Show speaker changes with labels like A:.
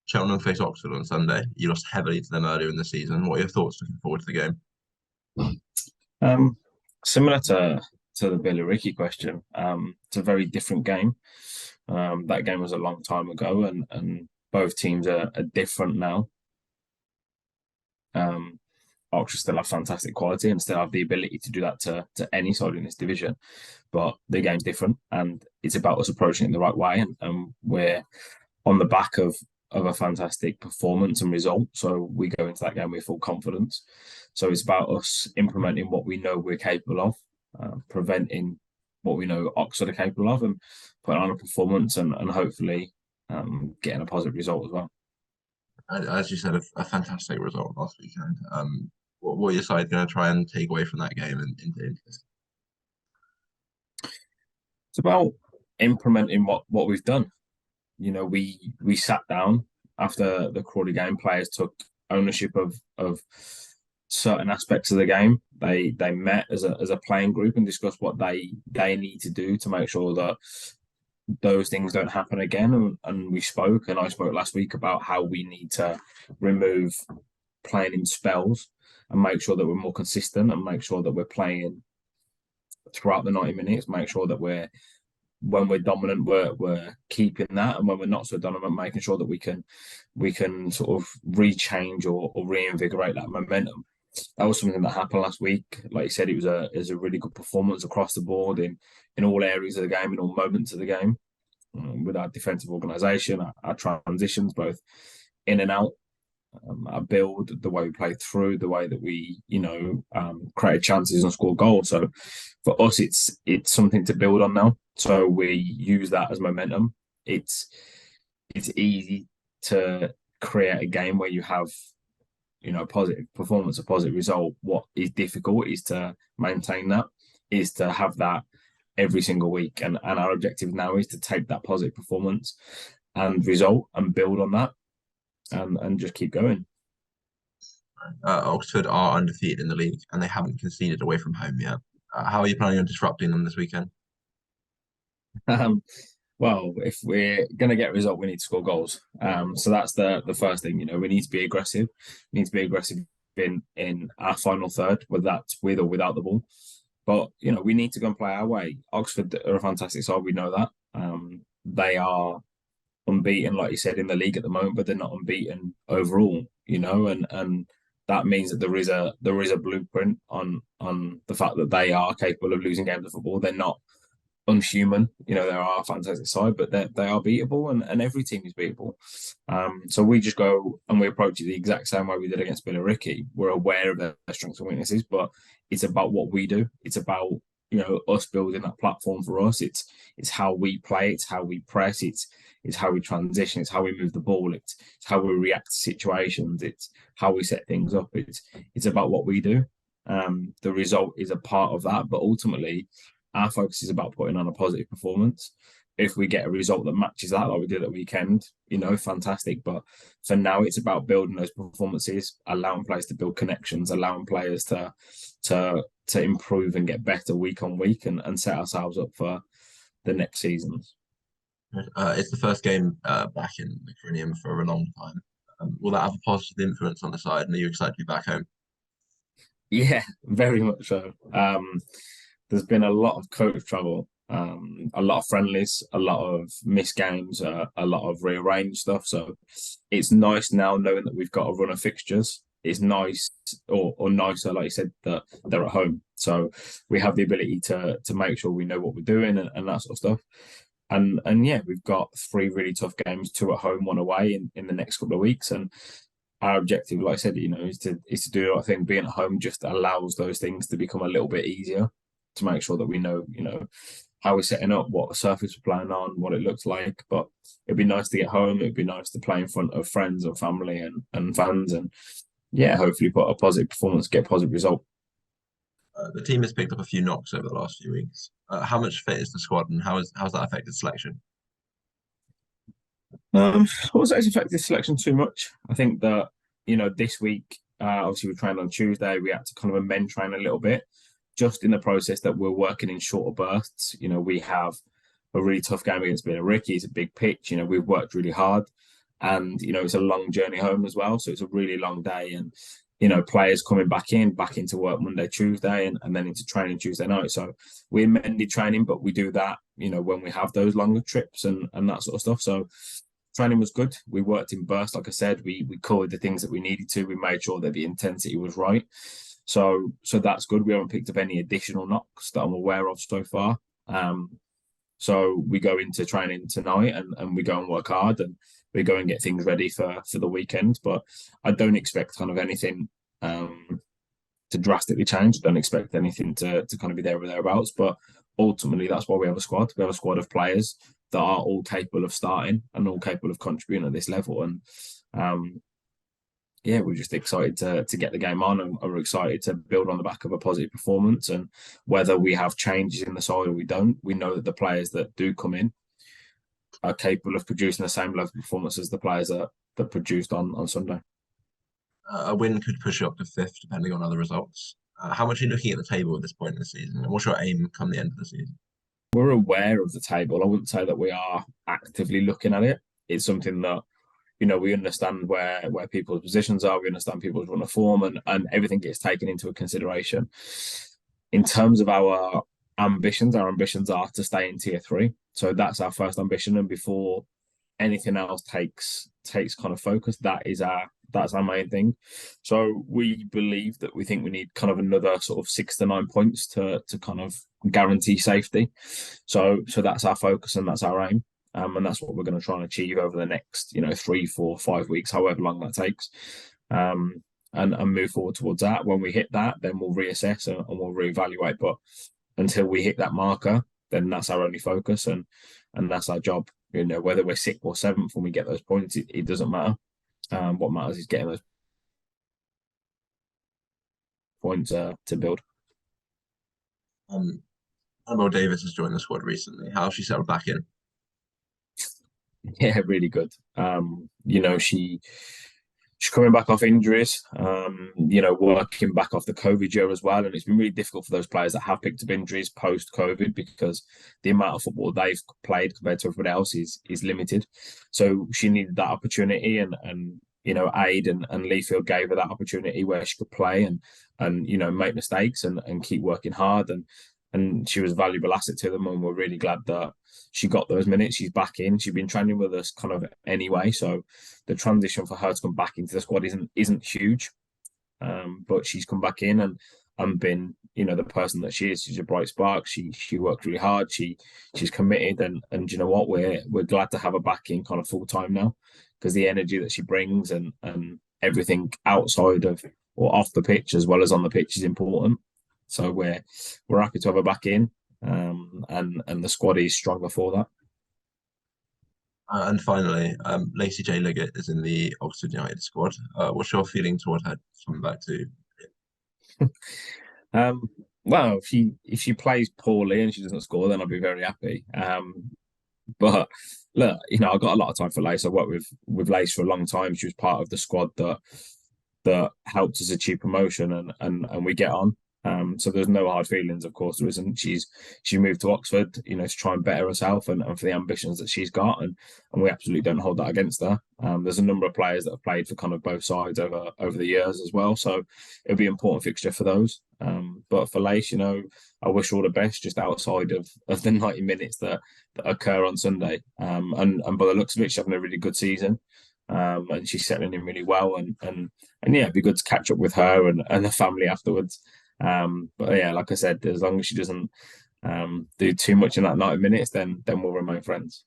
A: Cheltenham face Oxford on Sunday. You lost heavily to them earlier in the season. What are your thoughts looking forward to the game?
B: Um, Similar to the Billericay question, it's a very different game. That game was a long time ago, and both teams are different now. Um, Oxford still have fantastic quality and still have the ability to do that to any side in this division, but the game's different, and it's about us approaching it the right way, and we're on the back of a fantastic performance and result. So we go into that game with full confidence. So it's about us implementing what we know we're capable of, preventing what we know Oxford are capable of, and putting on a performance and hopefully getting a positive result as well.
A: As you said, a fantastic result last weekend. What are your side going to try and take away from that game and into this?
B: It's about implementing what we've done. We sat down after the Crawley game. Players took ownership of certain aspects of the game. They met as a playing group and discussed what they need to do to make sure that those things don't happen again. And we spoke, and I spoke last week about how we need to remove playing in spells and make sure that we're more consistent and make sure that we're playing throughout the 90 minutes, make sure that when we're dominant, we're keeping that, and when we're not so dominant, making sure that we can sort of rechange or reinvigorate that momentum. That was something that happened last week. Like you said, it was a really good performance across the board in all areas of the game, in all moments of the game, with our defensive organisation, our transitions, both in and out, our build, the way we played through, the way that we, created chances and scored goals. So for us, it's something to build on now. So we use that as momentum. It's easy to create a game where you have, a positive performance, a positive result. What is difficult is to maintain that, is to have that every single week. And our objective now is to take that positive performance and result and build on that and just keep going.
A: Oxford are undefeated in the league and they haven't conceded away from home yet. How are you planning on disrupting them this weekend?
B: Um, well, if we're going to get a result, we need to score goals. So that's the first thing. We need to be aggressive. We need to be aggressive in our final third, whether that's with or without the ball. But we need to go and play our way. Oxford are a fantastic side. We know that. They are unbeaten, like you said, in the league at the moment, but they're not unbeaten overall. And that means that there is a blueprint on the fact that they are capable of losing games of football. They're not unhuman. They are a fantastic side, but they are beatable, and every team is beatable. So we just go and we approach it the exact same way we did against Billericay. We're aware of their strengths and weaknesses, but it's about what we do. It's about us building that platform for us. It's how we play. It's how we press. It's how we transition. It's how we move the ball. It's how we react to situations. It's how we set things up. It's about what we do. The result is a part of that, but ultimately our focus is about putting on a positive performance. If we get a result that matches that, like we did at the weekend, fantastic. But for now, it's about building those performances, allowing players to build connections, allowing players to improve and get better week on week, and set ourselves up for the next seasons.
A: It's the first game back in the Cheltenham for a long time. Will that have a positive influence on the side? And are you excited to be back home?
B: Yeah, very much so. There's been a lot of coach travel, a lot of friendlies, a lot of missed games, a lot of rearranged stuff. So it's nice now knowing that we've got a run of fixtures. It's nice or nicer, like you said, that they're at home. So we have the ability to make sure we know what we're doing and that sort of stuff. And yeah, we've got three really tough games, two at home, one away in the next couple of weeks. And our objective, like I said, is to do the right thing. Being at home just allows those things to become a little bit easier to make sure that we know, how we're setting up, what surface we're playing on, what it looks like. But it'd be nice to get home. It'd be nice to play in front of friends and family and fans, and yeah, hopefully put a positive performance, get a positive result.
A: The team has picked up a few knocks over the last few weeks. How much fit is the squad, and how's that affected selection?
B: I wasn't actually affected selection too much. I think that this week, obviously we trained on Tuesday. We had to kind of amend train a little bit, just in the process that we're working in shorter bursts. We have a really tough game against Billericay. It's a big pitch. We've worked really hard. and it's a long journey home as well, so it's a really long day. And players coming back into work Monday, Tuesday, and then into training Tuesday night. So we amended training, but we do that when we have those longer trips and that sort of stuff. So training was good. We worked in bursts, like I said. We covered the things that we needed to. We made sure that the intensity was right. So that's good. We haven't picked up any additional knocks that I'm aware of so far. So we go into training tonight, and we go and work hard, and we go and get things ready for the weekend. But I don't expect kind of anything to drastically change. I don't expect anything to kind of be there or thereabouts. But ultimately, that's why we have a squad. We have a squad of players that are all capable of starting and all capable of contributing at this level. And yeah, we're just excited to get the game on, and we're excited to build on the back of a positive performance. And whether we have changes in the side or we don't, we know that the players that do come in are capable of producing the same level of performance as the players that produced on Sunday.
A: A win could push you up to fifth, depending on other results. How much are you looking at the table at this point in the season? And what's your aim come the end of the season?
B: We're aware of the table. I wouldn't say that we are actively looking at it. It's something that we understand where people's positions are. We understand people's run of form, and everything gets taken into a consideration. In terms of our ambitions are to stay in tier 3. So that's our first ambition, and before anything else takes kind of focus, that's our main thing. So we believe that we think we need kind of another sort of 6 to 9 points to kind of guarantee safety. So that's our focus and that's our aim. And that's what we're going to try and achieve over the next 3, 4, 5 weeks, however long that takes. And move forward towards that. When we hit that, then we'll reassess and we'll reevaluate. But until we hit that marker, then that's our only focus, and that's our job. Whether we're 6th or 7th when we get those points, it doesn't matter. What matters is getting those points to build.
A: Tom Davies has joined the squad recently. How has she settled back in?
B: Yeah, really good. She's coming back off injuries, working back off the COVID year as well. And it's been really difficult for those players that have picked up injuries post-COVID, because the amount of football they've played compared to everybody else is limited. So she needed that opportunity, and Aid and Leafield gave her that opportunity where she could play and make mistakes and keep working hard. And she was a valuable asset to them, and we're really glad that she got those minutes. She's back in. She's been training with us kind of anyway, so the transition for her to come back into the squad isn't huge. But she's come back in and been the person that she is. She's a bright spark. She worked really hard. She's committed, and you know what, we're glad to have her back in kind of full time now, because the energy that she brings and everything outside of or off the pitch as well as on the pitch is important. So we're happy to have her back in, and the squad is stronger for that.
A: And finally, Lacey J. Liggett is in the Oxford United squad. What's your feeling toward her coming back to?
B: Well, if she plays poorly and she doesn't score, then I'll be very happy. But look, I've got a lot of time for Lace. I worked with Lace for a long time. She was part of the squad that helped us achieve promotion, and we get on. So there's no hard feelings, of course there isn't. She moved to Oxford, to try and better herself and for the ambitions that she's got, and we absolutely don't hold that against her. There's a number of players that have played for kind of both sides over the years as well, so it'll be an important fixture for those. But for Lace, I wish her all the best just outside of the 90 minutes that occur on Sunday. And by the looks of it, she's having a really good season. And she's settling in really well, and yeah, it'd be good to catch up with her and the family afterwards. But yeah, like I said, as long as she doesn't do too much in that 90 minutes, then we'll remain friends.